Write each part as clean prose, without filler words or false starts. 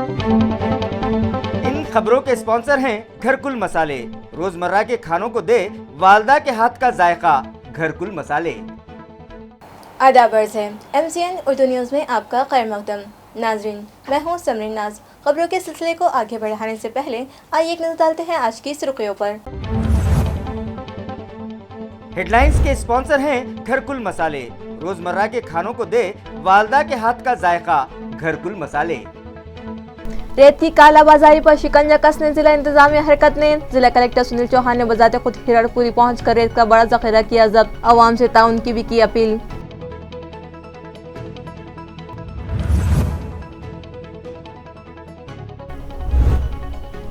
इन खबरों के स्पॉन्सर हैं घरकुल मसाले। रोजमर्रा के खानों को दे वालदा के हाथ का जायका, घरकुल मसाले। आदाब अर्ज़ है MCN उर्दू न्यूज़ में आपका खैर मकदम। नाजरीन, मैं हूँ समरीन नाज। खबरों के सिलसिले को आगे बढ़ाने से पहले आइए एक नजर डालते हैं आज की सुर्खियों पर। हेडलाइंस के स्पॉन्सर हैं घरकुल मसाले। रोजमर्रा के खानों को दे वालदा के हाथ का जायका, घरकुल मसाले। रेत की कालाबाजारी पर शिकंजा कसने जिला इंतजामिया हरकत ने। जिला कलेक्टर सुनील चौहान ने बजाते खुद हिरड़पुरी पहुंचकर रेत का बड़ा जखीरा किया जब्त। अवाम से ताउन की भी की अपील।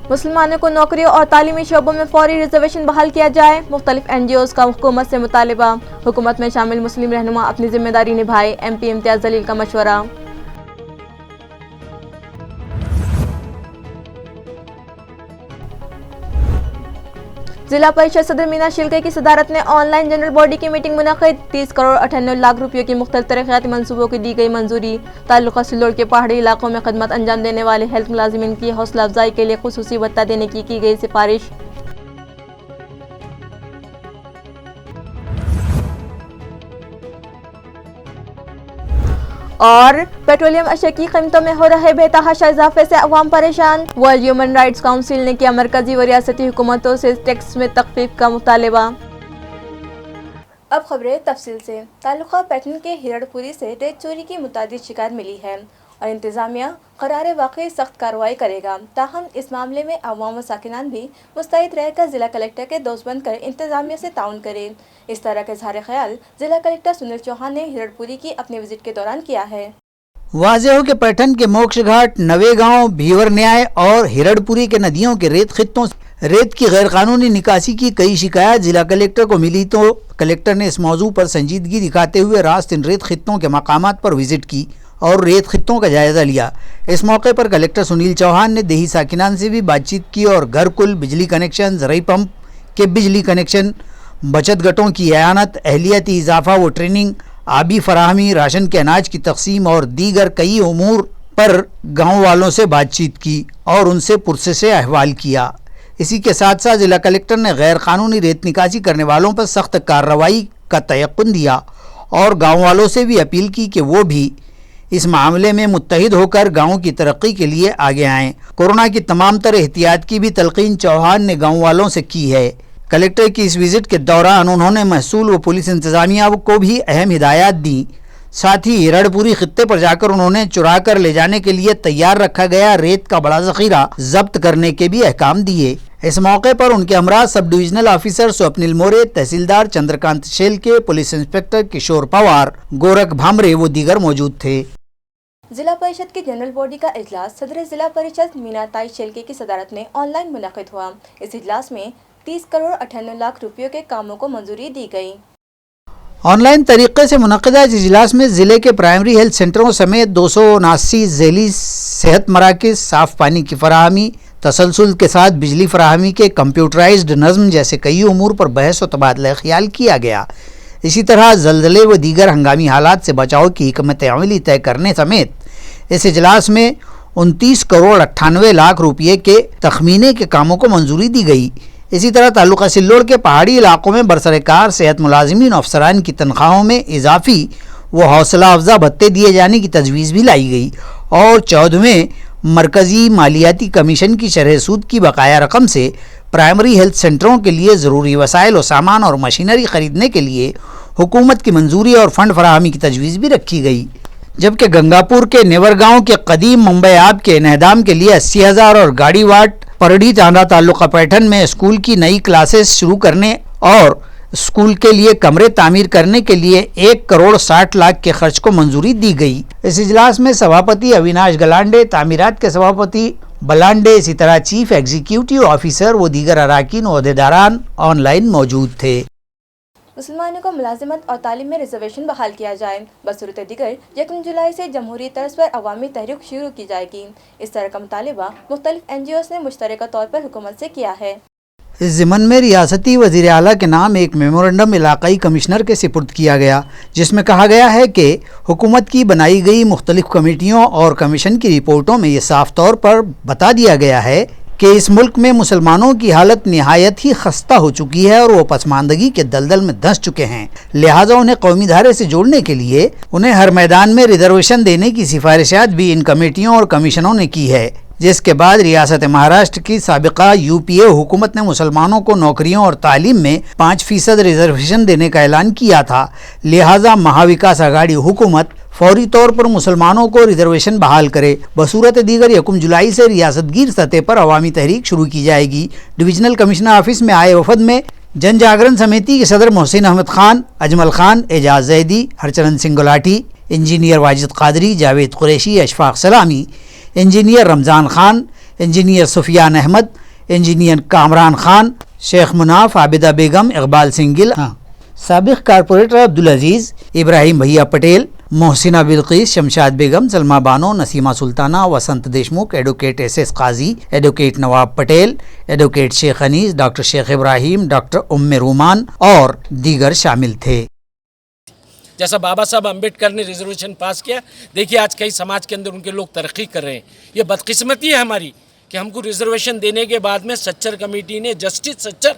मुसलमानों को नौकरियों और तालीमी शोबों में फौरी रिजर्वेशन बहाल किया जाए। मुख्तलिफ NGOs का हुकूमत से मुतालिबा। हुकूमत में शामिल मुस्लिम रहनुमा अपनी जिम्मेदारी निभाए, MP इम्तियाज जलील का मशवरा। जिला परिषद सदर मीना शिलके की सदारत में ऑनलाइन जनरल बॉडी की मीटिंग मुनक़िद। 30 करोड़ 98 लाख रुपयों की मुख्तलिफ तरक्याती मंसूबों की दी गई मंजूरी। ताल्लुका सिल्लोड के पहाड़ी इलाकों में खदमत अंजाम देने वाले हेल्थ मुलाजिमीन की हौसला अफजाई के लिए खुसूसी भत्ता देने की गई सिफारिश। और पेट्रोलियम अशिया की कीमतों में हो रहे बेतहाशा इजाफे से अवाम परेशान। वर्ल्ड ह्यूमन राइट्स काउंसिल ने किया मरकजी व रियासती हुकूमतों से टैक्स में तखफीफ का मुतालिबा। अब खबरें तफसील से। तालुका पैटर्न के हिरड़पुरी से रेत चोरी की मुतादिद शिकायत मिली है और इंतजामिया करारे वाकई सख्त कार्रवाई करेगा। ताहम इस मामले में अवाम व साकिनान भी मुस्तैद रहकर जिला कलेक्टर के दोस्त बनकर इंतजामिया से ताउन करें। इस तरह के इज़हार ख्याल जिला कलेक्टर सुनील चौहान ने हिरड़पुरी की अपने विजिट के दौरान किया है। वाज़ेह हो के पैठन के मोक्ष घाट, नवेगांव, भीवर न्याय और हिरड़पुरी के नदियों के रेत खित्तों से रेत की गैरकानूनी निकासी की कई शिकायत जिला कलेक्टर को मिली तो कलेक्टर ने इस मौजू पर संजीदगी दिखाते हुए रास्त इन रेत खित्तों के मकामात पर विजिट की और रेत खित्तों का जायजा लिया। इस मौके पर कलेक्टर सुनील चौहान ने देही साकिनान से भी बातचीत की और घरकुल, बिजली कनेक्शन, ज़रई पंप के बिजली कनेक्शन, बचत गटों की एयानत, अहलियती इजाफा व ट्रेनिंग, आबी फराहमी, राशन के अनाज की तकसीम और दीगर कई उमूर पर गाँव वालों से बातचीत की और उनसे पुरसे अहवाल किया। इसी के साथ साथ जिला कलेक्टर ने गैर कानूनी रेत निकासी करने वालों पर सख्त कार्रवाई का तयक़ुन दिया और गाँव वालों से भी अपील की कि वो भी इस मामले में मुत्तहिद होकर गाँव की तरक्की के लिए आगे आएँ। कोरोना की तमाम तरह एहतियात की भी तलकीन चौहान ने गाँव वालों से की है। कलेक्टर की इस विजिट के दौरान उन्होंने महसूल व पुलिस इंतजामिया को भी अहम हिदायत दी। साथ ही हिरड़पुरी खित्ते पर जाकर उन्होंने चुरा कर ले जाने के लिए तैयार रखा गया रेत का बड़ा जखीरा जब्त करने के भी अहकाम दिए। इस मौके पर उनके हमरा सब डिविजनल ऑफिसर स्वप्निल मोरे, तहसीलदार चंद्रकांत शेलके, पुलिस इंस्पेक्टर किशोर पवार, गोरख भामरे व दीगर मौजूद थे। जिला परिषद की जनरल बॉडी का इजलास सदर जिला परिषद मीना ताई शेलके की सदारत में ऑनलाइन मुनक़िद हुआ। इस इजलास में 30 करोड़ 98 लाख रुपयों के कामों को मंजूरी दी गई। ऑनलाइन तरीके से मुनक़िदा इस इजलास में ज़िले के प्राइमरी हेल्थ सेंटरों समेत 279 झेली सेहत मराकज़, साफ़ पानी की फराहमी, तसलसल के साथ बिजली फराहमी के कंप्यूटराइज्ड नज़्म जैसे कई उमूर पर बहस व तबादला ख्याल किया गया। इसी तरह ज़लज़ले व दीगर हंगामी हालात से बचाव की हिकमत अमली तय करने समेत इस इजलास में 29 करोड़ 98 लाख रुपये के तखमीने के कामों को मंजूरी दी गई। इसी तरह तालुका सिल्लोड के पहाड़ी इलाकों में बरसरकार सेहत मुलाजिमीन अफसरान की तनख्वाहों में इजाफी व हौसला अफजा भत्ते दिए जाने की तजवीज़ भी लाई गई और 14वें मरकज़ी मालियाती कमीशन की शरह सूद की बकाया रकम से प्राइमरी हेल्थ सेंटरों के लिए ज़रूरी वसाइल व सामान और मशीनरी ख़रीदने के लिए हुकूमत की मंजूरी और फ़ंड फराहमी की तजवीज़ भी रखी गई। जबकि गंगापुर के नेवरगांव के कदीम मुंबई आब के इन्हदाम के लिए 80,000 और गाड़ी वाट परडी तांडा तालुका पैठन में स्कूल की नई क्लासेस शुरू करने और स्कूल के लिए कमरे तामीर करने के लिए 1 करोड़ 60 लाख के खर्च को मंजूरी दी गई। इस इजलास में सभापति अविनाश गलांडे, तामीरात के सभापति बलांडे, इसी तरह चीफ एग्जीक्यूटिव ऑफिसर व दीगर अराकीन व अहदेदारान ऑनलाइन मौजूद थे। मुसलमानों को मुलाजिमत और तालीम में रिजर्वेशन बहाल किया जाए। बसूरत दिगर 1 जुलाई से जमहूरी तर्ज पर अवामी तहरीक शुरू की जाएगी। इस तरह का मुतालिबा मुख्तलिफ NGOs ने मुश्तरका तौर पर हुकूमत से किया है। इस ज़िमन में रियासती वज़ीर आला के नाम एक मेमोरेंडम इलाकाई कमिश्नर के सिपुर्द किया गया, जिसमें कहा गया है कि हुकूमत की बनाई गई मुख्तलिफ कमेटियों और कमीशन की रिपोर्टों में ये साफ तौर पर बता दिया गया है कि इस मुल्क में मुसलमानों की हालत निहायत ही खस्ता हो चुकी है और वो पसमानदगी के दलदल में धंस चुके हैं। लिहाजा उन्हें कौमी धारे से जोड़ने के लिए उन्हें हर मैदान में रिजर्वेशन देने की सिफारिशात भी इन कमेटियों और कमीशनों ने की है, जिसके बाद रियासत महाराष्ट्र की साबिका यूपीए हुकूमत ने मुसलमानों को नौकरियों और तालीम में 5% रिजर्वेशन देने का ऐलान किया था। लिहाजा महाविकास आघाड़ी हुकूमत फौरी तौर पर मुसलमानों को रिजर्वेशन बहाल करे। बसूरत दीगर 1 जुलाई से रियासतगीर सतह पर अवामी तहरीक शुरू की जाएगी। डिविजनल कमिश्नर ऑफिस में आए वफद में जन जागरण समिति के सदर Mohsin Ahmed Khan, Ajmal Khan, Ejaz Zaidi, Harcharan Singh Gulati, engineer Wajid Qadri, Javed Qureshi, Ashfaq Salami, engineer Ramzan Khan, engineer Sufiyan Ahmed, engineer Kamran Khan, Sheikh Munaf, Abida Begum, Iqbal Singh Gill, साबिक corporator Abdul Aziz, Ibrahim Bhaiya Patel, Mohsina Bilkis, Shamshad Begum, Salma Bano, Naseema Sultana, Vasant Deshmukh, advocate SS Kazi, advocate Nawab Patel, advocate Sheikh Anees, doctor Sheikh Ibrahim, doctor Umme Ruman और दीगर शामिल थे। जैसा बाबा साहब अम्बेडकर ने रिजर्वेशन पास किया, देखिए आज कई समाज के अंदर उनके लोग तरक्की कर रहे हैं। ये बदकिस्मती है हमारी कि हमको रिजर्वेशन देने के बाद में सच्चर कमेटी ने, जस्टिस सच्चर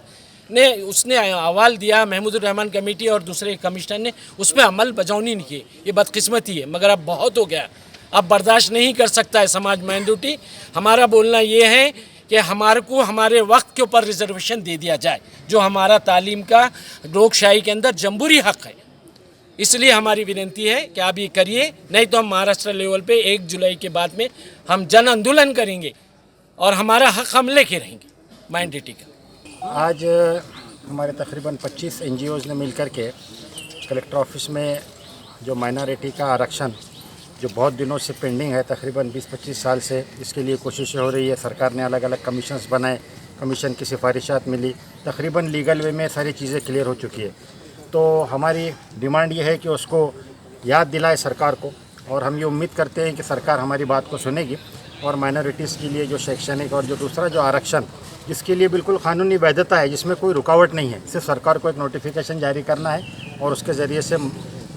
ने उसने अहवाल दिया, महमूदुर रहमान कमेटी और दूसरे कमिश्नर ने उस पर अमल बजावनी नहीं की। ये बदकिस्मती है, मगर अब बहुत हो गया, अब बर्दाश्त नहीं कर सकता है समाज माइनॉरिटी। हमारा बोलना ये है कि हमारे को हमारे वक्त के ऊपर रिजर्वेशन दे दिया जाए, जो हमारा तालीम का लोकशाही के अंदर जमहूरी हक़ है। इसलिए हमारी विनती है कि आप ये करिए, नहीं तो हम महाराष्ट्र लेवल पे 1 जुलाई के बाद में हम जन आंदोलन करेंगे और हमारा हक हम लेके रहेंगे माइनॉरिटी का। आज हमारे तकरीबन 25 NGOs ने मिलकर के कलेक्टर ऑफिस में जो माइनॉरिटी का आरक्षण जो बहुत दिनों से पेंडिंग है, तकरीबन 20-25 साल से, इसके लिए कोशिशें हो रही है। सरकार ने अलग अलग कमीशंस बनाए, कमीशन की सिफारिशात मिली, तकरीबन लीगल वे में सारी चीज़ें क्लियर हो चुकी है। तो हमारी डिमांड ये है कि उसको याद दिलाए सरकार को, और हम ये उम्मीद करते हैं कि सरकार हमारी बात को सुनेगी और माइनॉरिटीज़ के लिए जो शैक्षणिक और जो दूसरा जो आरक्षण, जिसके लिए बिल्कुल कानूनी वैधता है, जिसमें कोई रुकावट नहीं है, सिर्फ सरकार को एक नोटिफिकेशन जारी करना है और उसके ज़रिए से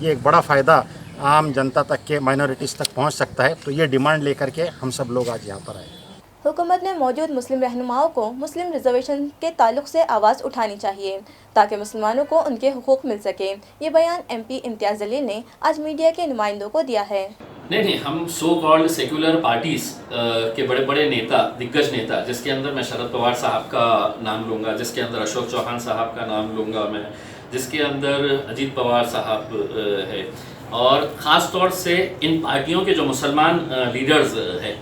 ये एक बड़ा फ़ायदा आम जनता तक के माइनॉरिटीज़ तक पहुँच सकता है। तो ये डिमांड लेकर के हम सब लोग आज यहाँ पर आए। हुकूमत ने मौजूद मुस्लिम रहनुमाओं को मुस्लिम रिजर्वेशन के ताल्लुक से आवाज़ उठानी चाहिए ताकि मुसलमानों को उनके हुकूक मिल सके। ये बयान MP इम्तियाज़ जलील ने आज मीडिया के नुमाइंदों को दिया है। नहीं, हम सो कॉल्ड सेक्युलर पार्टीज़ के बड़े बड़े नेता, दिग्गज नेता, जिसके अंदर मैं शरद पवार साहब का नाम लूँगा, जिसके अंदर अशोक चौहान साहब का नाम लूँगा मैं, जिसके अंदर अजीत पवार साहब है, और ख़ास तौर से इन पार्टियों के जो मुसलमान लीडर्स हैं,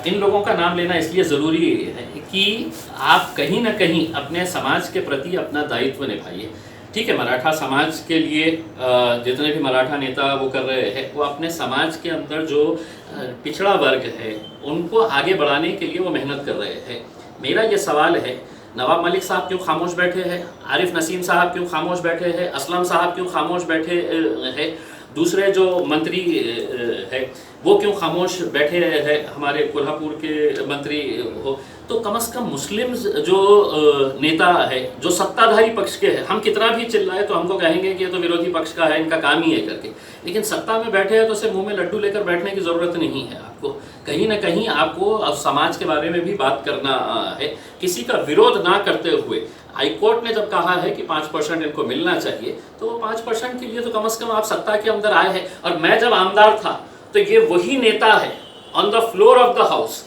इन लोगों का नाम लेना इसलिए ज़रूरी है कि आप कहीं ना कहीं अपने समाज के प्रति अपना दायित्व निभाइए। ठीक है, मराठा समाज के लिए जितने भी मराठा नेता वो कर रहे हैं, वो अपने समाज के अंदर जो पिछड़ा वर्ग है उनको आगे बढ़ाने के लिए वो मेहनत कर रहे हैं। मेरा ये सवाल है, नवाब मलिक साहब क्यों खामोश बैठे हैं, आरिफ नसीम साहब क्यों खामोश बैठे हैं, असलम साहब क्यों खामोश बैठे हैं, दूसरे जो मंत्री है वो क्यों खामोश बैठे हैं, हमारे कोल्हापुर के मंत्री हो, तो कम से कम मुस्लिम जो नेता है, जो सत्ताधारी पक्ष के हैं, हम कितना भी चिल्लाए तो हमको कहेंगे कि ये तो विरोधी पक्ष का है, इनका काम ही है करके, लेकिन सत्ता में बैठे हैं तो सिर्फ मुंह में लड्डू लेकर बैठने की ज़रूरत नहीं है। आपको कहीं ना कहीं आपको अब समाज के बारे में भी बात करना है, किसी का विरोध ना करते हुए। हाई कोर्ट ने जब कहा है कि 5% इनको मिलना चाहिए, तो वो 5% के लिए तो कम से कम आप सत्ता के अंदर आए हैं। और मैं जब आमदार था तो ये वही नेता है on the floor of the house,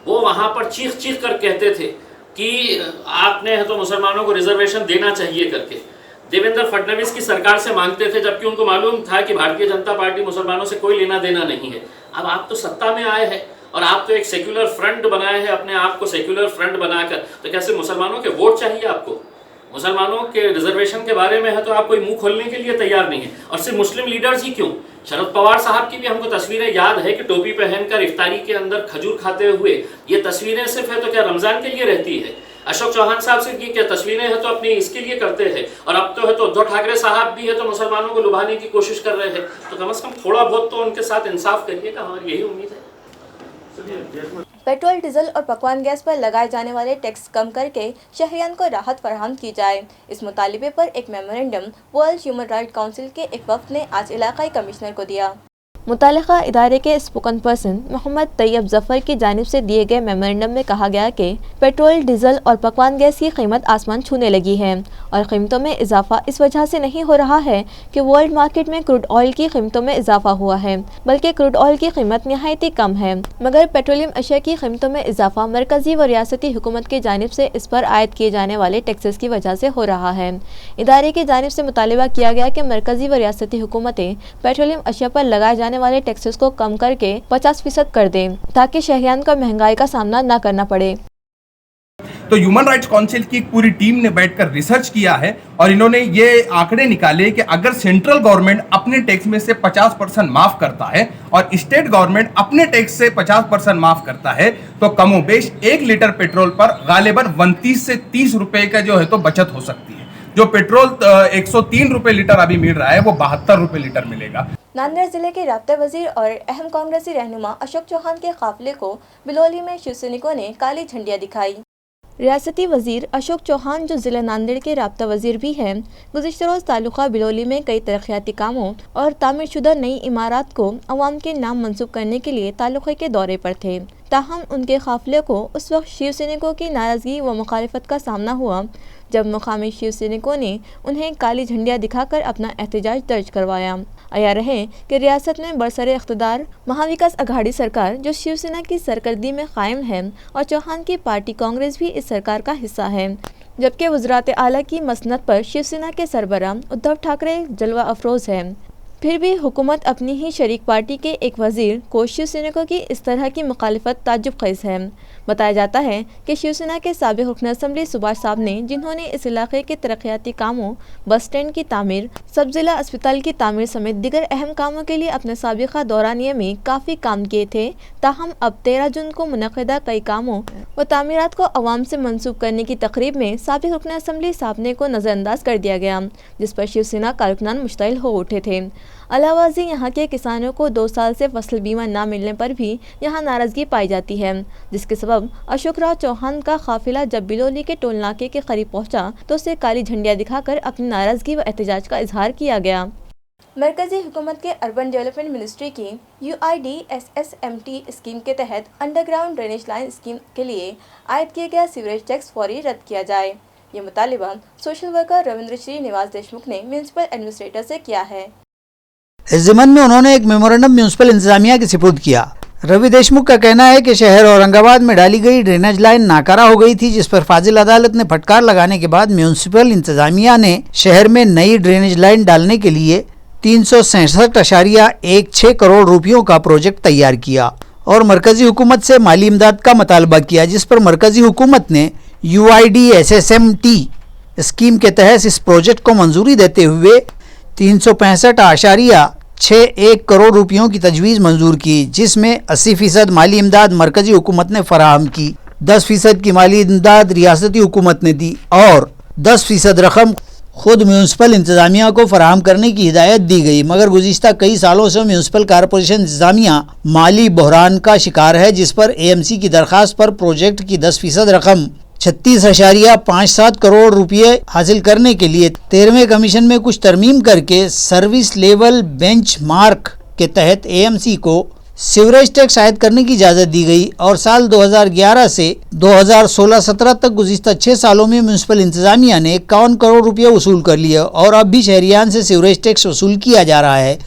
वो वहाँ पर चीख चीख कर कहते थे कि आपने तो मुसलमानों को रिजर्वेशन देना चाहिए करके। देवेंद्र फडणवीस की सरकार से मांगते थे, जबकि उनको मालूम था कि भारतीय जनता पार्टी मुसलमानों से कोई लेना देना नहीं है। अब आप तो सत्ता में आए हैं और आप तो एक सेक्युलर फ्रंट बनाए हैं, अपने आप को सेक्युलर फ्रंट बनाकर, तो कैसे मुसलमानों के वोट चाहिए आपको? मुसलमानों के रिजर्वेशन के बारे में है तो आप कोई मुंह खोलने के लिए तैयार नहीं है। और सिर्फ मुस्लिम लीडर्स ही क्यों, शरद पवार साहब की भी हमको तस्वीरें याद है कि टोपी पहनकर इफ्तारी के अंदर खजूर खाते हुए, ये तस्वीरें सिर्फ है तो क्या रमजान के लिए रहती है? अशोक चौहान साहब से की क्या तस्वीरें हैं तो अपनी इसके लिए करते हैं, और अब तो है तो उद्धव ठाकरे साहब भी है तो मुसलमानों को लुभाने की कोशिश कर रहे हैं। तो कम से कम थोड़ा बहुत तो उनके साथ इंसाफ करिएगा, हमारी यही उम्मीद है। पेट्रोल, डीजल और पकवान गैस पर लगाए जाने वाले टैक्स कम करके शहरियान को राहत फराहम की जाए। इस मुतालिबे पर एक memorandum world human right council के एक वफ्द ने आज इलाकाई कमिश्नर को दिया। मुतालिका इदारे के स्पोकन पर्सन मोहम्मद तैयब जफ़र की जानिब से दिए गए मेमोरेंडम में कहा गया कि पेट्रोल, डीजल और पकवान गैस की कीमत आसमान छूने लगी है और कीमतों में इजाफा इस वजह से नहीं हो रहा है कि वर्ल्ड मार्केट में क्रूड ऑयल की कीमतों में इजाफा हुआ है, बल्कि क्रूड ऑयल की कीमत नहायत ही कम है। मगर पेट्रोलियम अशिया की कीमतों में इजाफा मरकजी व रियासती हुकूमत की जानिब से इस पर आयद किए जाने वाले टैक्सेस की वजह से हो रहा है। इदारे की जानिब से मुतालिबा किया गया कि मरकजी व रियासती हुकूमतें पेट्रोलियम अशिया पर लगाए जाने वाले टैक्सेस को कम करके 50% कर दें ताकि शहरियान को महंगाई का सामना न करना पड़े। तो ह्यूमन राइट्स काउंसिल की एक पूरी टीम ने बैठकर रिसर्च किया है और इन्होंने ये आंकड़े निकाले कि अगर सेंट्रल गवर्नमेंट अपने टैक्स में से 50% माफ करता है और स्टेट गवर्नमेंट अपने टैक्स से 50% माफ करता है तो कमोबेश 1 लीटर पेट्रोल पर गालिबन 29 से 30 रुपए का जो है तो बचत हो सकती है। जो पेट्रोल 103 रुपए लीटर अभी मिल रहा है वो 72 रुपए लीटर मिलेगा। नांदेड़ जिले के राब्ता वजीर और अहम कांग्रेसी रहनुमा अशोक चौहान के काफिले को बिलोली में शिव सैनिकों ने काली झंडियां दिखाई। रियासती वजीर अशोक चौहान, जो ज़िला नांदेड़ के राब्ता वजीर भी हैं, गुज़िश्ता रोज़ तालुका बिलोली में कई तरक्याती कामों और तामीरशुदा नई इमारत को अवाम के नाम मंसूब करने के लिए तालुके के दौरे पर थे। ताहम उनके काफिले को उस वक्त शिव सैनिकों की नाराज़गी व मुखालिफत का सामना हुआ जब मुकामी शिव सैनिकों ने उन्हें काली झंडियाँ दिखाकर अपना एहतजाज दर्ज करवाया। आया रहे कि रियासत में बरसरे इख्तिदार महाविकास अघाड़ी सरकार जो शिवसेना की सरकर्दी में कायम है और चौहान की पार्टी कांग्रेस भी इस सरकार का हिस्सा है, जबकि वज़रात आला की मसनद पर शिवसेना के सरबराह उद्धव ठाकरे जलवा अफरोज़ है। फिर भी हुकूमत अपनी ही शरीक पार्टी के एक वजीर को शिवसैनिकों की इस तरह की मुखालिफत ताज्जुब खेज़ है। बताया जाता है कि शिवसेना के साबिक़ रुकन असम्बली सुभाष साहब ने, जिन्होंने इस इलाके के तरक्याती कामों, बस स्टैंड की तामीर, सब जिला अस्पताल की तामीर समेत दीगर अहम कामों के लिए अपने साबिक़ा दौरानिये में काफ़ी काम किए थे, ताहम अब 13 जून को मुनक़िदा कई कामों व तामीरात को अवाम से मंसूब करने की तकरीब में साबिक़ रुकन असम्बली साहब ने को नज़रअंदाज कर दिया गया, जिस पर शिवसेना कारकुनान मुश्तइल हो उठे थे। अलावाजी यहाँ के किसानों को 2 साल से फसल बीमा न मिलने पर भी यहाँ नाराज़गी पाई जाती है, जिसके सबब अशोक राव चौहान का काफिला जब बिलोली के टोल नाके के करीब पहुँचा तो उसे काली झंडियाँ दिखाकर अपनी नाराज़गी व एहतजाज का इजहार किया गया। मरकजी हुकूमत के अर्बन डेवलपमेंट मिनिस्ट्री की UIDSSMT स्कीम के तहत अंडरग्राउंड ड्रेनेज लाइन स्कीम के लिए आयद किया गया सीवरेज टैक्स फौरी रद्द किया जाए। ये मुतालिबा सोशल वर्कर रविंद्र श्री निवास देशमुख ने म्यूनसिपल एडमिनिस्ट्रेटर से किया है। इस ज़िमन में उन्होंने एक मेमोरेंडम म्यूनसिपल इंतजामिया के सुपुर्द किया। रवि देशमुख का कहना है कि शहर औरंगाबाद में डाली गई ड्रेनेज लाइन नाकारा हो गई थी, जिस पर फाजिल अदालत ने फटकार लगाने के बाद म्यूनसिपल इंतजामिया ने शहर में नई ड्रेनेज लाइन डालने के लिए 367.16 करोड़ रुपयों का प्रोजेक्ट तैयार किया और मरकजी हुकूमत से माली इमदाद का मुतालबा किया, जिस पर मरकजी हुकूमत ने UIDSSMT स्कीम के तहत इस प्रोजेक्ट को मंजूरी देते हुए 365.61 करोड़ रुपयों की तजवीज़ मंजूर की, जिसमें 80% माली इमदाद मरकजी हुकूमत ने फराहम की, 10% की माली इमदाद रियासती हुकूमत ने दी और 10% रकम खुद म्यूनसिपल इंतजामिया को फराहम करने की हिदायत दी गई। मगर गुज़िश्ता कई सालों से म्यूनसिपल कॉरपोरेशन इंतजामिया माली बहरान का शिकार है, जिस पर AMC की दरख्वास्त पर प्रोजेक्ट की 10% रकम 36.57 करोड़ रुपये हासिल करने के लिए 13वें कमीशन में कुछ तरमीम करके सर्विस लेवल बेंचमार्क के तहत AMC को सीवरेज टैक्स आयद करने की इजाज़त दी गई और साल 2011 से 2016-17 तक गुज़िश्ता 6 सालों में म्यूनसिपल इंतज़ामिया ने 51 करोड़ रुपये वसूल कर लिए और अब भी शहरियान से सीवरेज टैक्स वसूल किया जा रहा है,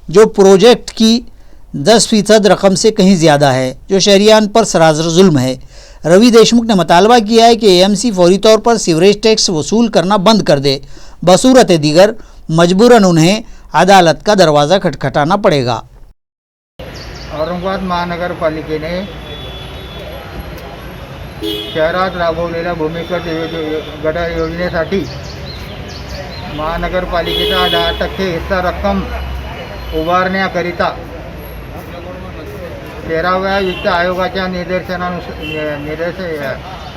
जो प्रोजेक्ट की 10% रकम से कहीं ज़्यादा है, जो शहरियान पर सरासर जुल्म है। रवि देशमुख ने मुतालबा किया है कि AMC फौरी तौर पर सीवरेज टैक्स वसूल करना बंद कर दे, बसूरत दीगर मजबूरन उन्हें अदालत का दरवाज़ा खटखटाना पड़ेगा। औरंगाबाद महानगरपालिकेने शहरात राबवलेल्या भूमिगत गटार योजनेसाठी महानगरपालिकेचा 10% हिस्सा रक्कम उभारण्याकरिता 13व्या वित्त आयोगाच्या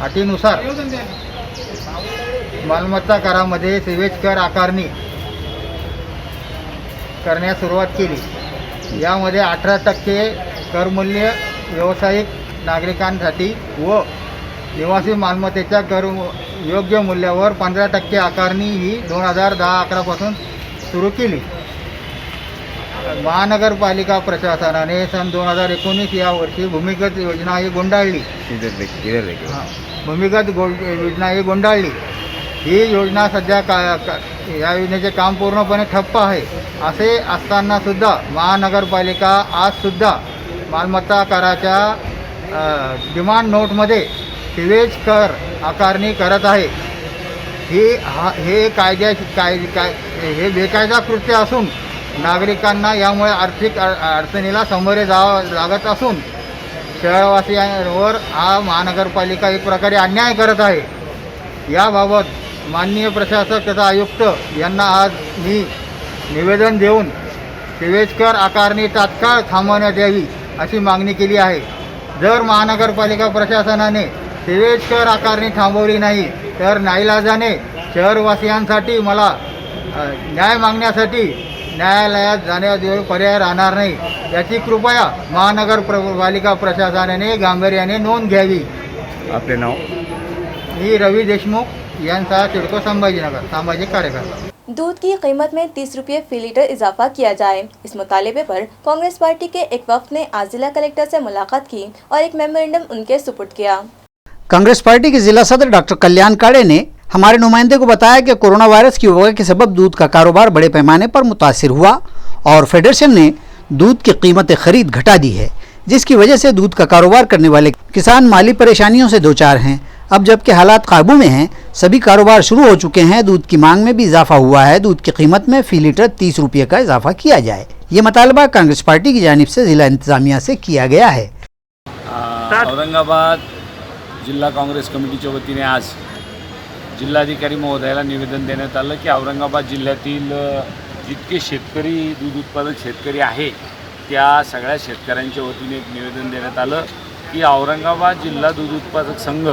अटीनुसार मालमत्ता करामध्ये सीवेज कर आकारणी करण्यास सुरुवात केली। यामध्ये 18% करमूल्य व्यावसायिक नागरिकांसाठी व निवासी मालमत्तेच्या कर योग्य मूल्यावर 15% आकारणी ही 2010-11 पासून सुरू केली. महानगरपालिका प्रशासनाने सन 2019 या वर्षी भूमिगत योजना ही गुंडाळली. योजना ही गुंडाळली. ही योजना सध्या या योजनेचे काम पूर्णपणे ठप्प आहे. असे असताना सुद्धा महानगरपालिका आज मालमत्ता कराच्या डिमांड नोटमध्ये सिवेज कर आकारणी करत आहे. हे बेकायदा कृत्य असून नागरिकांना यामुळे आर्थिक अडचणीला सामोरे जावं लागत असून शहरवासियांवर हा महानगरपालिका एक प्रकारे अन्याय करत आहे. याबाबत माननीय प्रशासक तथा आयुक्त यांना आज मी निवेदन देऊन सिवेज कर आकारणी तात्काळ थांबवण्यात यावी अशी मागणी केली आहे. जर महानगरपालिका प्रशासनाने सिवेज कर आकारणी थांबवली नाही तर नाईलाजाने शहरवासियांसाठी मला न्याय मागण्यासाठी न्यायालयात जाण्याशिवाय पर्याय राहणार नाही. याची कृपया महानगरपालिका प्रशासनाने गांभीर्याने नोंद घ्यावी. आपले नाव? मी रवि देशमुख यांचा सिडको संभाजीनगर सामाजिक कार्यकर्ता. दूध की कीमत में 30 रुपये फी लीटर इजाफा किया जाए, इस मुतालबे पर कांग्रेस पार्टी के एक वफ्द ने आज जिला कलेक्टर से मुलाकात की और एक मेमोरेंडम उनके सुपुर्द किया. कांग्रेस पार्टी के जिला सदर डॉक्टर कल्याण काड़े ने हमारे नुमाइंदे को बताया कि कोरोना वायरस की वजह के सबब दूध का कारोबार बड़े पैमाने पर मुतासिर हुआ और फेडरेशन ने दूध की कीमतें खरीद घटा दी है, जिसकी वजह से दूध का कारोबार करने वाले किसान माली परेशानियों से दो चार हैं. अब जबकि हालात काबू में हैं, सभी कारोबार शुरू हो चुके हैं, दूध की मांग में भी इजाफा हुआ है. दूध की कीमत में फी लीटर 30 रुपये का इजाफा किया जाए, ये मुतालबा कांग्रेस पार्टी की जानिब से जिला इंतजामिया से किया गया है. औरंगाबाद जिल्हा काँग्रेस कमिटीच्या वतीने आज जिल्हाधिकारी महोदयाला निवेदन देण्यात आलं की औरंगाबाद जिल्ह्यातील जितके शेतकरी दूध उत्पादक शेतकरी आहे त्या सगळ्या शेतकऱ्यांच्या वतीने एक निवेदन देण्यात आलं की औरंगाबाद जिल्हा दूध उत्पादक संघ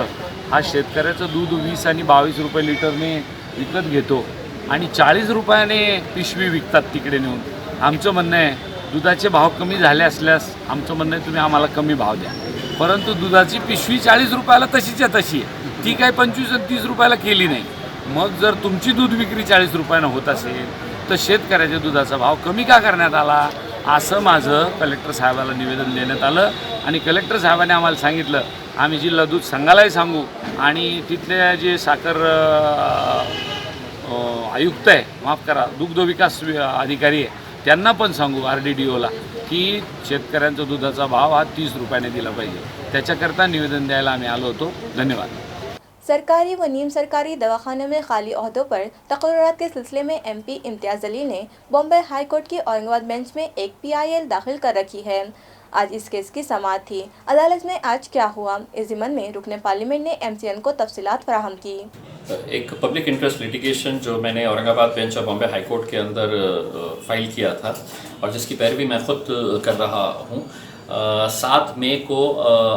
हा शेतकऱ्याचं दूध 20 आणि 22 रुपये लिटरने विकत घेतो आणि 40 रुपयाने पिशवी विकतात तिकडे नेऊन. आमचं म्हणणं आहे दुधाचे भाव कमी झाले असल्यास आमचं म्हणणं आहे तुम्ही आम्हाला कमी भाव द्या, परंतु दुधाची पिशवी 40 रुपयाला तशीच्या तशी आहे, ती काही 25 आणि 30 रुपयाला केली नाही. मग जर तुमची दूध विक्री 40 रुपयानं होत असेल तर शेतकऱ्याच्या दुधाचा भाव कमी का करण्यात आला, असं माझं कलेक्टर साहेबाला निवेदन देण्यात आलं. आणि कलेक्टर साहेबांनी आम्हाला सांगितलं आम्ही जिल्हा दूध संघालाही सांगू आणि तिथले जे साखर आयुक्त आहे, माफ करा, दुग्ध विकास अधिकारी आहे त्यांना पण सांगू RDDOला की शेतकऱ्यांचा दुधाचा भाव हा 30 रुपयाने दिला पाहिजे. त्याच्याकरता निवेदन द्यायला आम्ही आलो होतो. धन्यवाद. सरकारी व नीम सरकारी दवाखानों में खाली अहदों पर तकर्रात के सिलसिले में MP इम्तियाज़ जलील ने बॉम्बे हाई कोर्ट की औरंगाबाद बेंच में एक PIL दाखिल कर रखी है. आज इस केस की समाअत थी. अदालत में आज क्या हुआ, इस ज़िमन में रुकने पार्लियामेंट ने MCN को तफसीलात फराहम की. एक पब्लिक इंटरेस्ट लिटिगेशन जो मैंने औरंगाबाद बेंच और बॉम्बे हाई कोर्ट के अंदर फाइल किया था और जिसकी पैरवी मैं खुद कर रहा हूँ. 7 मई को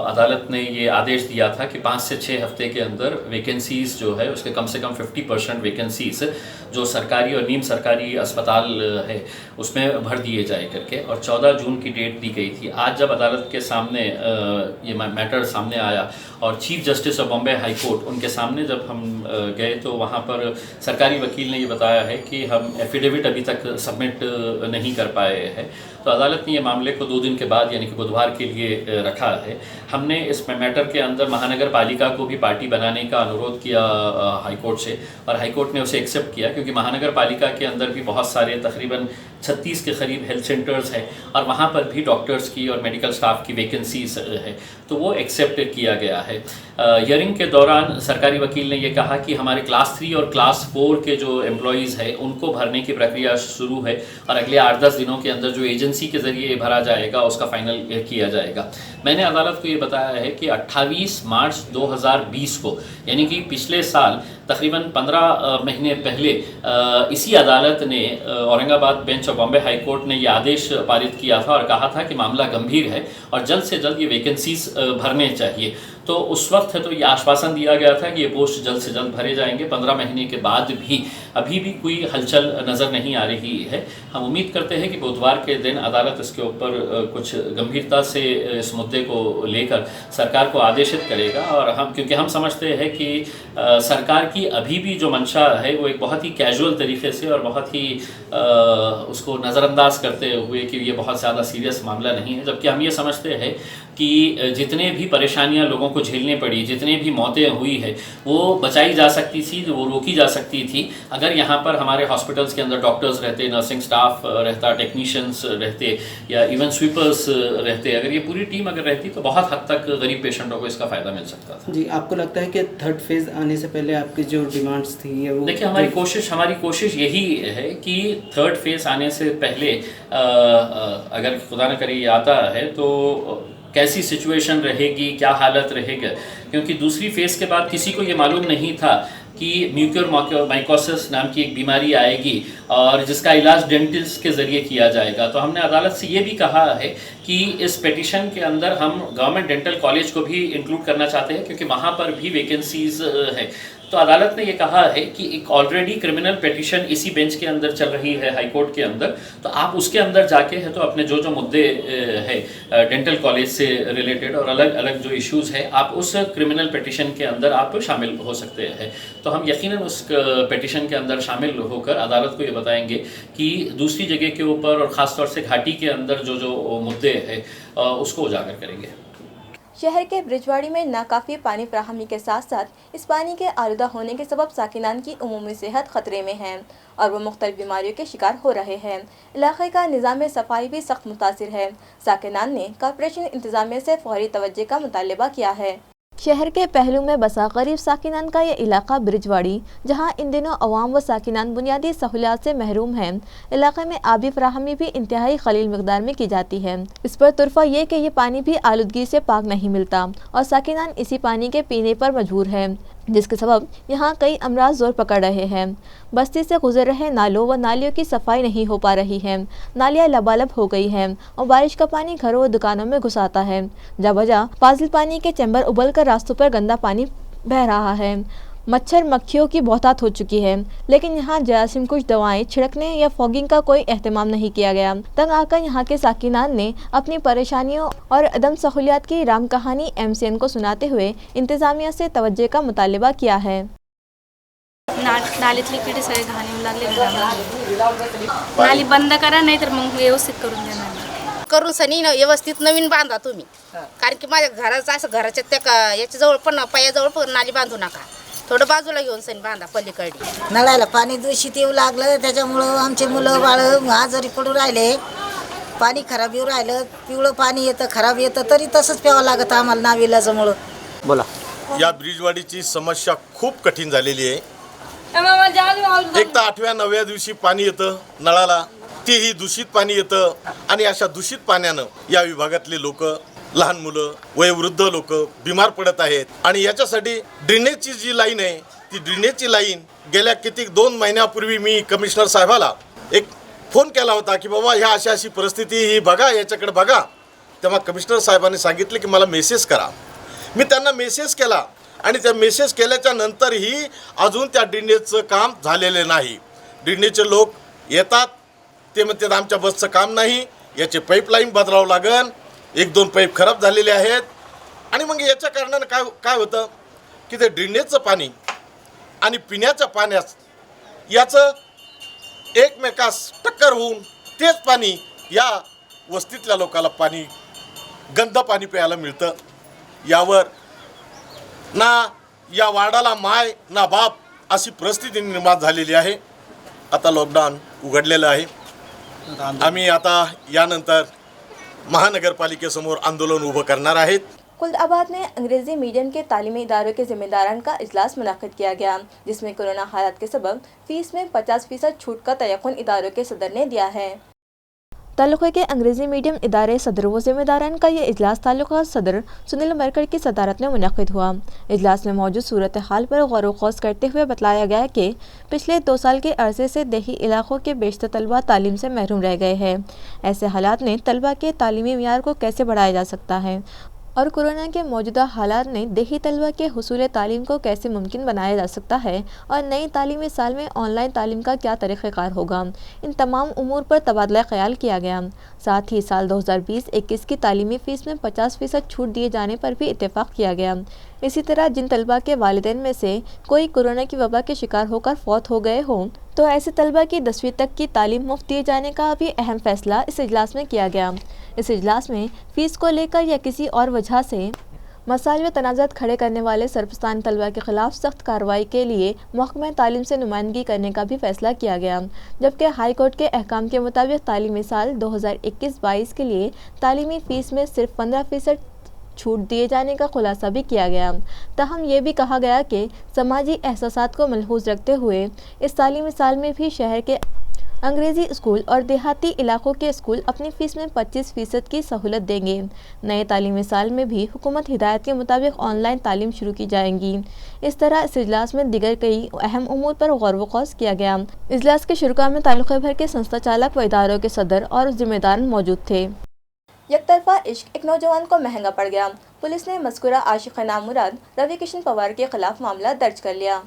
अदालत ने ये आदेश दिया था कि 5 से 6 हफ्ते के अंदर वैकेंसीज़ जो है उसके कम से कम 50% वैकेंसीज़ जो सरकारी और नीम सरकारी अस्पताल है उसमें भर दिए जाए करके, और 14 जून की डेट दी गई थी. आज जब अदालत के सामने ये मैटर सामने आया और chief justice of Bombay high court उनके सामने जब हम गए तो वहाँ पर सरकारी वकील ने ये बताया है कि हम एफिडेविट अभी तक सबमिट नहीं कर पाए हैं. तो अदालत ने ये मामले को 2 दिन के बाद यानी कि बुधवार के लिए रखा है. हमने इस मैटर के अंदर महानगर पालिका को भी पार्टी बनाने का अनुरोध किया हाईकोर्ट से, और हाईकोर्ट ने उसे एक्सेप्ट किया क्योंकि महानगर पालिका के अंदर भी बहुत सारे तकरीबन 36 के करीब हेल्थ सेंटर्स हैं और वहाँ पर भी डॉक्टर्स की और मेडिकल स्टाफ की वैकेंसीज है, तो वो एक्सेप्ट किया गया है. हियरिंग के दौरान सरकारी वकील ने ये कहा कि हमारे क्लास 3 और क्लास 4 के जो एम्प्लॉयज़ हैं उनको भरने की प्रक्रिया शुरू है और अगले 8-10 दिनों के अंदर जो एजेंसी के ज़रिए भरा जाएगा उसका फाइनल किया जाएगा. मैंने अदालत को ये बताया है कि 28 मार्च 2020 को यानी कि पिछले साल तकरीबन 15 महीने पहले इसी अदालत ने Aurangabad bench of Bombay high court ने ये आदेश पारित किया था और कहा था कि मामला गंभीर है और जल्द से जल्द ये वैकेंसीज भरने चाहिए. तो उस वक्त तो ये आश्वासन दिया गया था कि ये पोस्ट जल्द से जल्द भरे जाएंगे। 15 महीने के बाद भी अभी भी कोई हलचल नज़र नहीं आ रही है। हम उम्मीद करते हैं कि बुधवार के दिन अदालत इसके ऊपर कुछ गंभीरता से इस मुद्दे को लेकर सरकार को आदेशित करेगा, और क्योंकि हम समझते हैं कि सरकार की अभी भी जो मंशा है वो एक बहुत ही कैजुअल तरीके से और बहुत ही उसको नज़रअंदाज करते हुए कि ये बहुत ज़्यादा सीरियस मामला नहीं है, जबकि हम ये समझते हैं कि जितने भी परेशानियां लोगों को झेलनी पड़ी, जितने भी मौतें हुई है, वो बचाई जा सकती थी, वो रोकी जा सकती थी अगर यहाँ पर हमारे हॉस्पिटल्स के अंदर डॉक्टर्स रहते, नर्सिंग स्टाफ रहता, टेक्नीशियंस रहते या इवन स्वीपर्स रहते। अगर ये पूरी टीम अगर रहती तो बहुत हद तक गरीब पेशेंटों को इसका फ़ायदा मिल सकता था। जी, आपको लगता है कि थर्ड फेज़ आने से पहले आपकी जो डिमांड्स थी वो? देखिए, हमारी कोशिश यही है कि थर्ड फेज़ आने से पहले अगर खुदा न करे ये आता है तो कैसी सिचुएशन रहेगी, क्या हालत रहेगा, क्योंकि दूसरी फेज़ के बाद किसी को ये मालूम नहीं था कि म्यूकोरमाइकोसिस नाम की एक बीमारी आएगी और जिसका इलाज डेंटिस्ट के ज़रिए किया जाएगा। तो हमने अदालत से ये भी कहा है कि इस पिटिशन के अंदर हम गवर्नमेंट डेंटल कॉलेज को भी इंक्लूड करना चाहते हैं, क्योंकि वहाँ पर भी वैकेंसीज़ है। तो अदालत ने ये कहा है कि एक ऑलरेडी क्रिमिनल पिटिशन इसी बेंच के अंदर चल रही है, हाई कोर्ट के अंदर, तो आप उसके अंदर जाके है तो अपने जो मुद्दे है डेंटल कॉलेज से रिलेटेड और अलग अलग जो इश्यूज़ है, आप उस क्रिमिनल पिटिशन के अंदर आप शामिल हो सकते हैं। तो हम यकीनन उस पिटिशन के अंदर शामिल होकर अदालत को ये बताएंगे कि दूसरी जगह के ऊपर और ख़ासतौर से घाटी के अंदर जो मुद्दे हैं उसको उजागर करेंगे। शहर के ब्रिजवाड़ी में नाकाफी पानी फराहमी के साथ साथ इस पानी के आलूदा होने के सबब साकिनान की उमूमी सेहत खतरे में है और वो मुख्तलिफ बीमारियों के शिकार हो रहे हैं। इलाके का निज़ाम सफाई भी सख्त मुतासिर है। साकिनान ने कॉर्पोरेशन इंतजामिया से फौरी तवज्जो का मुतालबा किया है। शहर के पहलू में बसा गरीब साकिनान का यह इलाका ब्रिजवाड़ी, जहां इन दिनों अवाम व साकिनान बुनियादी सहूलियात से महरूम हैं। इलाके में आबी फराहमी भी इंतहाई खलील मकदार में की जाती है। इस पर तुरफा ये कि ये पानी भी आलूदगी से पाक नहीं मिलता और साकिनान इसी पानी के पीने पर मजबूर है, जिसके सबब यहाँ कई अमराज जोर पकड़ रहे हैं। बस्ती से गुजर रहे नालों व नालियों की सफाई नहीं हो पा रही है। नालियाँ लबालब हो गई हैं और बारिश का पानी घरों व दुकानों में घुस आता है। जबवजह फाजिल पानी के चैम्बर उबल कर रास्तों पर गंदा पानी बह रहा है। मच्छर मक्खियों की बहुतात हो चुकी है, लेकिन यहाँ जरासीम कुछ दवाएं छिड़कने या फॉगिंग का कोई एहतमाम नहीं किया गया। तंग आकर यहाँ के साकिनान ने अपनी परेशानियों और अदम सहूलियात की राम कहानी MCN को सुनाते हुए इंतजामिया से तवज्जो का मुतालबा किया है। नालीतली किडे सगळे घाण येऊ लागले घरामध्ये, नाली बंद करा नाही तर मग व्यवस्थित करून द्या नाली करून सनी व्यवस्थित नवीन बांधा तुम्ही, कारण की माझ्या घराचं असं घराच्या त्या याच्याजवळ पण पायाजवळ पण नाली बांधू नका, थोडं बाजूला घेऊन सनी बांधा पलीकडे। नळाला पाणी दूषित येऊ लागलं, त्याच्यामुळं आमचे मुलं बाळ आजारी पडू राहिले, पाणी खराब येऊ राहिलं, पिवळं पाणी येतं, खराब येतं, तरी तसंच प्यावं लागतं आम्हाला नाविलाजामुळं। बोला, या ब्रिजवाडीची समस्या खूप कठीण झालेली आहे। एक तर 8व्या 9व्या दिवशी पाणी येतं नळाला, तेही दूषित पाणी येतं आणि अशा दूषित पाण्यानं या विभागातले लोक, लहान मुलं, वयोवृद्ध लोक बिमार पडत आहेत। आणि याच्यासाठी ड्रेनेजची जी लाईन आहे, ती ड्रेनेजची लाईन गेल्या किती 2 महिन्यापूर्वी मी कमिशनर साहेबाला एक फोन केला होता की बाबा ह्या अशी परिस्थिती ही बघा, याच्याकडे बघा। तेव्हा कमिशनर साहेबांनी सांगितले की मला मेसेज करा। मी त्यांना मेसेज केला आणि त्या मेसेज केल्याच्या नंतरही अजून त्या ड्रेनेजचं काम झालेले नाही। ड्रेनेजचे लोक येतात, ते म्हणतात आमच्या बसचं काम नाही, याचे पाईपलाईन बदलावं लागेल, 1-2 पाईप खराब झालेले आहेत। आणि मग याच्या कारणाने काय होतं की ते ड्रेनेजचं पाणी आणि पिण्याच्या पाण्यास याचं एकमेकास टक्कर होऊन तेच पाणी या वस्तीतल्या लोकांना पाणी गंद पाणी प्यायला मिळतं। यावर ना या वार्डाला माय ना बाप अशी परिस्थिती निर्माण झालेली आहे। आता लॉकडाऊन उघडलेलं आहे। आम्ही आता यानंतर महानगरपालिकेसमोर आंदोलन उभं करणार आहेत। खुल्दाबाद में अंग्रेजी मीडियम के तालीमी इदारों के जिम्मेदारान का इजलास मुनाकिद किया गया, जिसमें कोरोना हालात के सबब फीस में 50% छूट का तयक़ुन इदारों के सदर ने दिया है। तालुक़े के अंग्रेजी मीडियम इदारे सदर व जिम्मेदारान का ये इजलास तालुका सदर सुनील मरकर की सदारत में मुनक़िद हुआ। इजलास में मौजूद सूरत हाल पर गौर व ख़ौस करते हुए बताया गया कि पिछले 2 साल के अरसे से देही इलाक़ों के बेशतर तलबा तालीम से महरूम रह गए हैं। ऐसे हालात में तलबा के तालीमी मियार को कैसे बढ़ाया जा सकता है। और कोरोना के मौजूदा हालात में देही तलबा के हुसूल तालीम को कैसे मुमकिन बनाया जा सकता है और नई तालीमी साल में ऑनलाइन तालीम का क्या तरीक़ाकार होगा, इन तमाम उमूर पर तबादला ख्याल किया गया। साथ ही साल 2020-21 की तालीमी फ़ीस में 50% छूट दिए जाने पर भी इत्तेफाक किया गया। इसी तरह जिन तलबा के वालिदैन में से कोई कोरोना की वबा के शिकार होकर फौत हो गए हों तो ऐसे तलबा की 10वीं तक की तालीम मुफ्त दिए जाने का भी अहम फैसला इस इजलास में किया गया। इस इजलास में फ़ीस को लेकर या किसी और वजह से मसाइल व तनाज़ात खड़े करने वाले सरपरस्तान तलबा के ख़िलाफ़ सख्त कार्रवाई के लिए महकमा तालीम से नुमाइंदगी करने का भी फैसला किया गया। जबकि हाई कोर्ट के अहकाम के मुताबिक तालीमी साल 2021-22 के लिए तालीमी फ़ीस में सिर्फ 15% छूट दिए जाने का खुलासा भी किया गया। ताहम ये भी कहा गया कि समाजी एहसासात को मलहूज़ रखते हुए इस तालीमी साल में भी शहर के अंग्रेज़ी स्कूल और देहाती इलाकों के स्कूल अपनी फ़ीस में 25% की सहूलत देंगे। नए तालीमी साल में भी हुकूमत हिदायत के मुताबिक ऑनलाइन तालीम शुरू की जाएंगी। इस तरह इस इजलास में दिगर कई अहम उमूर पर गौर व ख़ौस किया गया। इजलास के शुरुआत में तालुक़े भर के संस्था चालक व इदारों के सदर और ज़िम्मेदार मौजूद थे। यकतरफा इश्क एक नौजवान को महंगा पड़ गया। पुलिस ने मज़कूरा आशिक़ नामुराद रवि किशन पवार के खिलाफ मामला दर्ज कर लिया।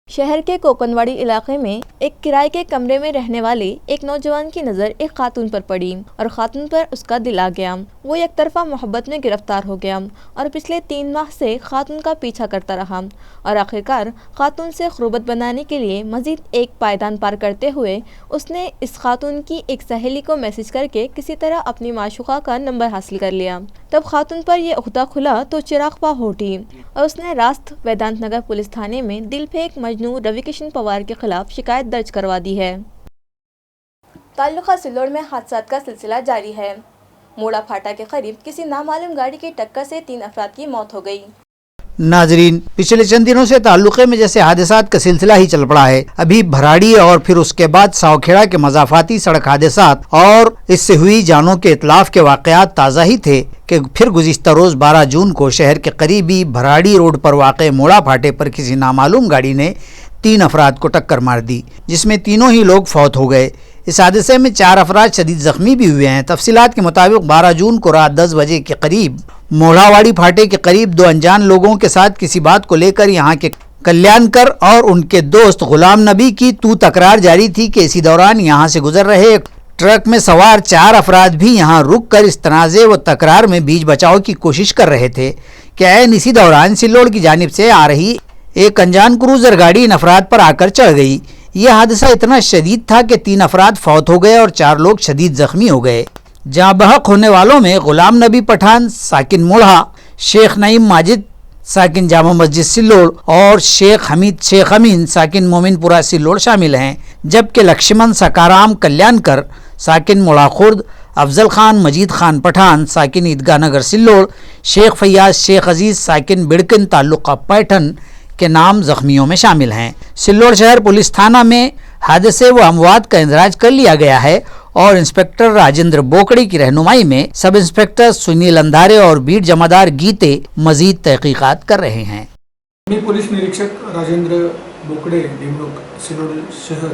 शहर के कोकनवाड़ी इलाके में एक किराए के कमरे में रहने वाले एक नौजवान की नज़र एक खातून पर पड़ी और खातून पर उसका दिल आ गया। वो एक तरफा मोहब्बत में गिरफ्तार हो गया और पिछले 3 माह से खातून का पीछा करता रहा और आखिरकार खातून से ख़ुर्बत बनाने के लिए मज़ीद एक पायदान पार करते हुए उसने इस खातून की एक सहेली को मैसेज करके किसी तरह अपनी माशूक़ा का नंबर हासिल कर लिया। तब खातून पर यह उख्ता खुला तो चिराग पा हो उठी और उसने रास्त वेदांत नगर पुलिस थाने में दिल फेंक मजनू रवि किशन पवार के खिलाफ शिकायत दर्ज करवा दी है। ताल्लुका सिल्लोड़ में हादसात का सिलसिला जारी है। मोड़ा फाटा के करीब किसी नामालूम गाड़ी की टक्कर से 3 अफराद की मौत हो गई। नाजरीन, पिछले चंद दिनों से ताल्लुक़े में जैसे हादसात का सिलसिला ही चल पड़ा है। अभी भराड़ी और फिर उसके बाद सावखेड़ा के मज़ाफ़ाती सड़क हादसात और इससे हुई जानों के इतलाफ के वाक़यात ताज़ा ही थे कि फिर गुज़िश्ता रोज़ 12 जून को शहर के करीबी भराड़ी रोड पर वाक़े मोड़ा फाटे पर किसी नामालूम गाड़ी ने 3 अफराद को टक्कर मार दी, जिसमें तीनों ही लोग फौत हो गए। इस हादसे में 4 अफराद शदीद ज़ख्मी भी हुए हैं। तफसीलात के मुताबिक 12 जून को रात 10 बजे के करीब मोढ़ावाड़ी फाटे के करीब 2 अनजान लोगों के साथ किसी बात को लेकर यहाँ के कल्याणकर और उनके दोस्त गुलाम नबी की तकरार जारी थी कि इसी दौरान यहाँ से गुजर रहे एक ट्रक में सवार 4 अफराद भी यहाँ रुक कर इस तनाज़े व तकरार में बीच बचाव की कोशिश कर रहे थे कि ऐन इसी दौरान सिल्लोड़ की जानिब से आ रही एक अनजान क्रूज़र गाड़ी इन अफराद पर आकर चढ़ गई। यह हादसा इतना शदीद था कि 3 अफराद फौत हो गए और 4 लोग शदीद ज़ख्मी हो गए। जहाँ बहक होने वालों में गुलाम नबी पठान साकिन मोढ़ा, शेख नईम माजिद साकिन जामा मस्जिद सिल्लोड़ और शेख हमीद शेख अमीन साकिन मोमिनपुरा सिल्लोड़ शामिल हैं, जबकि लक्ष्मण सकाराम कल्याणकर साकिन मोड़ा खुर्द, अफजल खान मजीद खान पठान साकिन ईदगाह नगर सिल्लोड़, शेख फैयाज शेख अजीज़ साकिन बिड़किन ताल्लुका पैठन के नाम जख्मियों में शामिल हैं। सिल्लोड़ शहर पुलिस थाना में हादसे व अमवात का इंदराज कर लिया गया है और इंस्पेक्टर राजेंद्र बोकड़े की रहनुमाई में सब इंस्पेक्टर सुनील अंधारे और बीट जमादार गीते मजीद तहकीकात कर रहे हैं। मी पोलीस निरीक्षक राजेंद्र बोकडे नेमणूक सिल्लोड शहर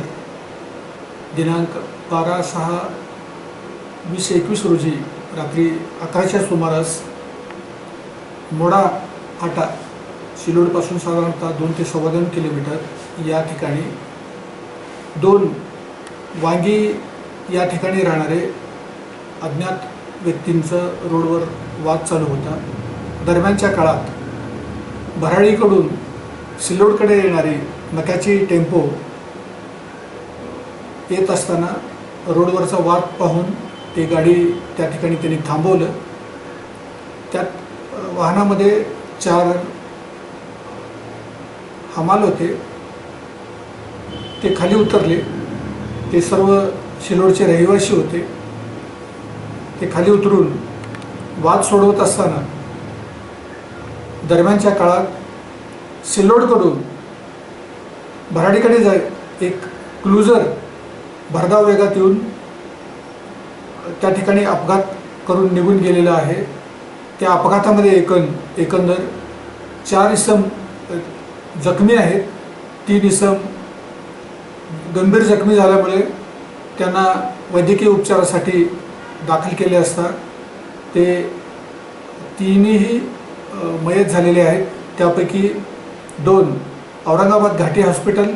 दिनांक 12/6/2021 रोजी रात्री 11च्या सुमारास मोडा फाटा सिल्लोडपासून साधारणतः 2 ते 2.25 किलोमीटर या ठिकाणी 2 वांगी या ठिकाणी राहणारे अज्ञात व्यक्तींचं रोडवर वाद चालू होता। दरम्यानच्या काळात भराडीकडून सिल्लोडकडे येणारी नकाची टेम्पो येत असताना रोडवरचा वाद पाहून ते गाडी त्या ठिकाणी त्यांनी थांबवलं। त्यात वाहनामध्ये 4 हमाल होते, ते खाली उतरले। ते सर्व सिल्लोडचे रहिवासी होते। ते खाली उतरून वाद सोडवत असताना दरम्यानच्या काळात सिल्लोडकडून भराडीकडे एक क्लुझर भरधाव वेगात येऊन त्या ठिकाणी अपघात करून निघून गेलेला आहे। त्या अपघातामध्ये एकंदर 4 इसम जखमी आहेत। 3 इसम गंभीर जखमी झाल्यामुळे त्यांना वैद्यकीय उपचारासाठी दाखल केले असता ते तीनही मयत झालेले आहेत. त्यापैकी 2 औरंगाबाद घाटी हॉस्पिटल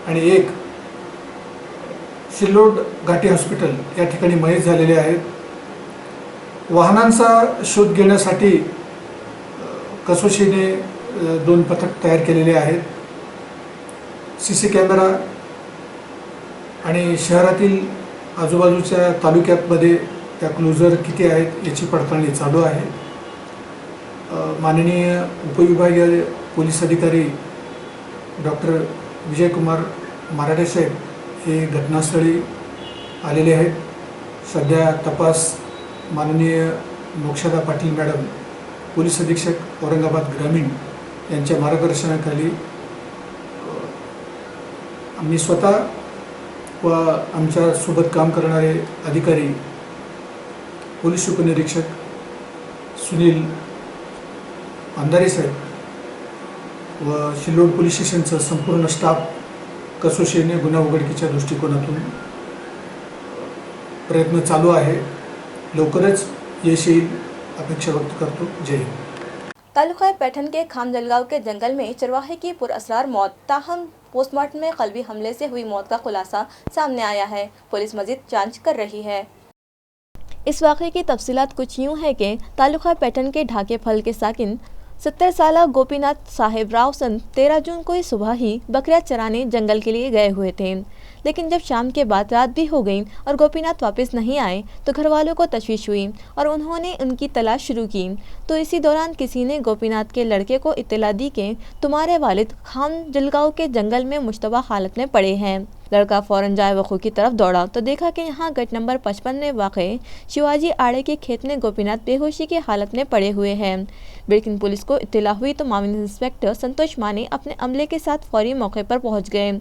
आणि 1 सिल्लोड घाटी हॉस्पिटल या ठिकाणी मयत झालेले आहेत. वाहनांचा शोध घेण्यासाठी कसोशीने 2 पथक तयार केलेले आहेत. CC कॅमेरा आणि शहरातील आजूबाजूच्या तालुक्यामध्ये त्या क्लोजर किती आहेत याची पडताळणी चालू आहे. माननीय उपविभागीय पोलीस अधिकारी डॉक्टर विजयकुमार मराठे साहेब हे घटनास्थळी आलेले आहेत. सध्या तपास माननीय मोक्षदा पाटील मॅडम पोलीस अधीक्षक औरंगाबाद ग्रामीण यांच्या मार्गदर्शनाखाली आम्ही स्वतः व आमच्या सोबत काम करणारे अधिकारी पोलीस उपनिरीक्षक सुनील अंधारे साहेब व सिल्लोड पोलीस स्टेशनचा संपूर्ण स्टाफ कसोशीने गुन्हा उघडकीच्या दृष्टिकोनातून प्रयत्न चालू आहे. लवकरच यश येईल अपेक्षा व्यक्त करतो. जय हिंद. तालुका पैठन के खामजलगांव के जंगल में चरवाहे की पुरअसरार मौत. ताहम पोस्टमार्टम में कल्बी हमले से हुई मौत का खुलासा सामने आया है. पुलिस मजीद जांच कर रही है. इस वाक़े की तफसीलात कुछ यूँ है कि तालुका पैठन के ढाके फल के साकिन 70 साला गोपीनाथ साहेब राव सन 13 जून को सुबह ही बकरियां चराने जंगल के लिए गए हुए थे. लेकिन जब शाम के बाद रात भी हो गई और गोपीनाथ वापस नहीं आए तो घर वालों को तशवीश हुई और उन्होंने उनकी तलाश शुरू की. तो इसी दौरान किसी ने गोपीनाथ के लड़के को इत्तला दी कि तुम्हारे वालिद खामजलगांव के जंगल में मुश्तबा हालत में पड़े हैं. लड़का फ़ौरन जाए वक़ू की तरफ दौड़ा तो देखा कि यहाँ गट नंबर 55 में वाक़ शिवाजी आड़े के खेत में गोपीनाथ बेहोशी की हालत में पड़े हुए हैं. बिल्किन पुलिस को इत्तला हुई तो मामून इंस्पेक्टर संतोष मानी अपने अमले के साथ फौरी मौके पर पहुँच गए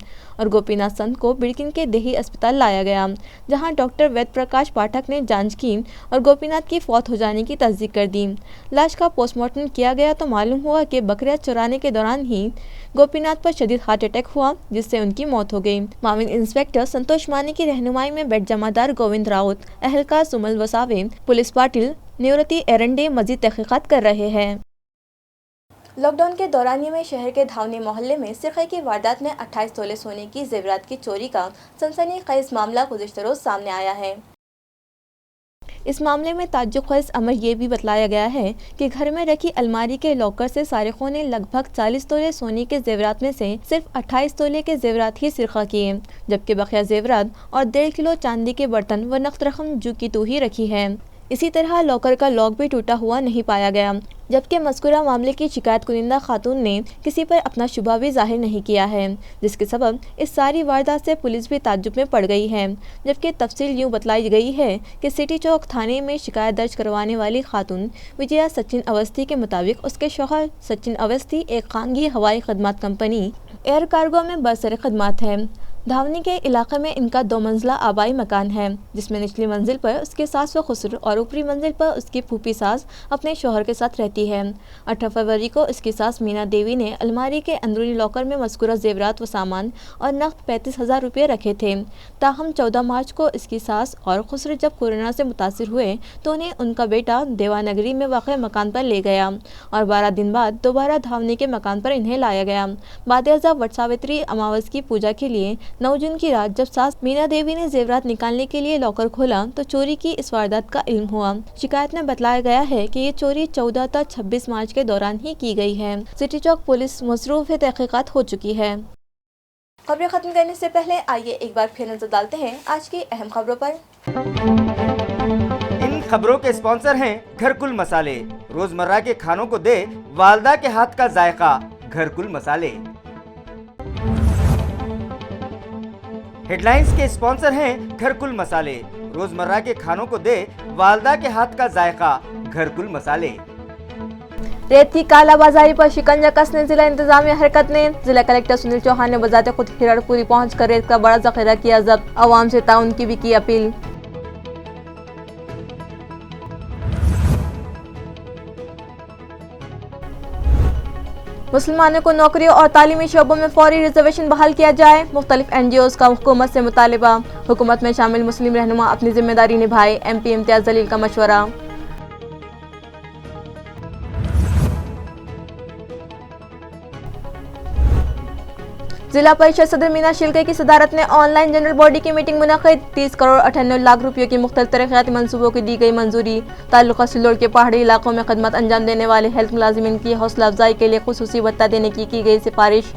और गोपीनाथ संत को बिल्किन के देही अस्पताल लाया गया, जहाँ डॉक्टर वेद प्रकाश पाठक ने जाँच की और गोपीनाथ की फौत हो जाने की तस्दीक कर दी. लाश का पोस्टमार्टम किया गया तो मालूम हुआ कि बकरियां चराने के दौरान ही गोपीनाथ पर शदीद हार्ट अटैक हुआ जिससे उनकी मौत हो गई. मामून इंस्पेक्टर संतोष मानी की रहनुमाई में बेड जमादार गोविंद राउत, अहलकार सुमल वसावे, पुलिस पाटिल निवृत्ति एरंडे मजीद तहकीकात कर रहे हैं. लॉकडाउन के दौरानिये में शहर के धावनी मोहल्ले में सिरके की वारदात में 28 तोले सोने की जेवरात की चोरी का सनसनीखेज मामला गुज़िश्ता रोज सामने आया है. इस मामले में ताज्जुब-खेज़ अमर ये भी बतलाया गया है कि घर में रखी अलमारी के लॉकर से सारिकों ने लगभग 40 तोले सोने के जेवरात में से सिर्फ 28 तोले के जेवरात ही सिरका किए, जबकि बकिया जेवरात और 1.5 किलो चांदी के बर्तन व नकद रकम जू की तू ही रखी है. इसी तरह लॉकर का लॉक भी टूटा हुआ नहीं पाया गया, जबकि मज़कूरा मामले की शिकायत कुनिंदा खातून ने किसी पर अपना शुबा भी जाहिर नहीं किया है, जिसके सबब इस सारी वारदात से पुलिस भी ताज्जुब में पड़ गई है. जबकि तफसील यूँ बतलाई गई है कि सिटी चौक थाने में शिकायत दर्ज करवाने वाली खातून विजया सचिन अवस्थी के मुताबिक उसके शौहर सचिन अवस्थी एक खानगी हवाई खदमात कंपनी एयर कार्गो में बरसर खदमात है. धावनी के इलाके में इनका 2 मंजिला आबाई मकान है, जिसमें निचली मंजिल पर उसके सास व खुसर और ऊपरी मंजिल पर उसकी फूफी सास अपने शोहर के साथ रहती है. 18 फरवरी को उसकी सास मीना देवी ने अलमारी के अंदरूनी लॉकर में मज़कूरा जेवरात व सामान और नकद 35,000 रुपये रखे थे. ताहम 14 मार्च को इसकी सास और खुसर जब कोरोना से मुतासिर हुए तो उन्हें उनका बेटा देवानगरी में वाक़ मकान पर ले गया और 12 दिन बाद दोबारा धावनी के मकान पर इन्हें लाया गया. बाद-ए-अज़ा वट सावित्री अमावस की पूजा के लिए 9 जून की रात जब सास मीना देवी ने जेवरात निकालने के लिए लॉकर खोला तो चोरी की इस वारदात का इल्म हुआ. शिकायत में बतलाया गया है कि ये चोरी 14 तक 26 मार्च के दौरान ही की गई है. सिटी चौक पुलिस मसरूफ तहकीकात हो चुकी है. खबरें खत्म करने से पहले आइए एक बार फिर नजर डालते हैं आज की अहम खबरों पर. इन खबरों के स्पॉन्सर हैं घरकुल मसाले. रोजमर्रा के खानों को दे वालदा के हाथ का जायका घरकुल मसाले. हेडलाइंस के स्पॉन्सर हैं घरकुल मसाले. रोजमर्रा के खानों को दे वालदा के हाथ का जायका घरकुल मसाले. रेत की कालाबाजारी पर शिकंजा कसने जिला इंतजामिया हरकत ने. जिला कलेक्टर सुनील चौहान ने बजाते खुद हिरड़पुरी पहुंचकर रेत का बड़ा जखीरा किया जब्त. अवाम से ताउन की भी की अपील. मुसलमानों को नौकरियों और तालीमी शोबों में फौरी रिजर्वेशन बहाल किया जाए. मुख्तलिफ NGOs का हुकूमत से मुतालिबा. हुकूमत में शामिल मुस्लिम रहनुमा अपनी जिम्मेदारी निभाए. MP इम्तियाज जलील का मशवरा. जिला परिषद सदर मीना शिलके की सदारत में ऑनलाइन जनरल बॉडी की मीटिंग मुनक़िद। 30 करोड़ 98 लाख रुपयों की मुख्तलिफ तरक्याती मंसूबों की दी गई मंजूरी। ताल्लुका सिल्लोड के पहाड़ी इलाकों में खदमत अंजाम देने वाले हेल्थ मुलाजिमीन की हौसला अफजाई के लिए खुसूसी भत्ता देने की गई सिफारिश।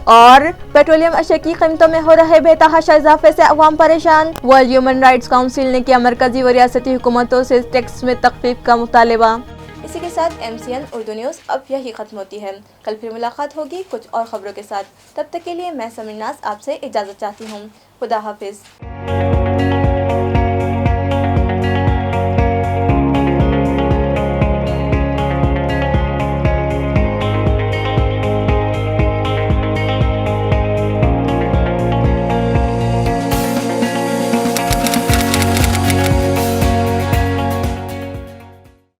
और पेट्रोलियम अशिया की कीमतों में हो रहे बेतहाशा इजाफे से अवाम परेशान। वर्ल्ड ह्यूमन राइट्स काउंसिल ने किया मरकजी व रियासती हुकूमतों से टैक्स में तखफीफ का मुतालबा। इसी के साथ MCN उर्दू न्यूज़ अब यही खत्म होती है। कल फिर मुलाकात होगी कुछ और खबरों के साथ। तब तक के लिए मैं समीर नाज आपसे इजाज़त चाहती हूँ। खुदा हाफिज़।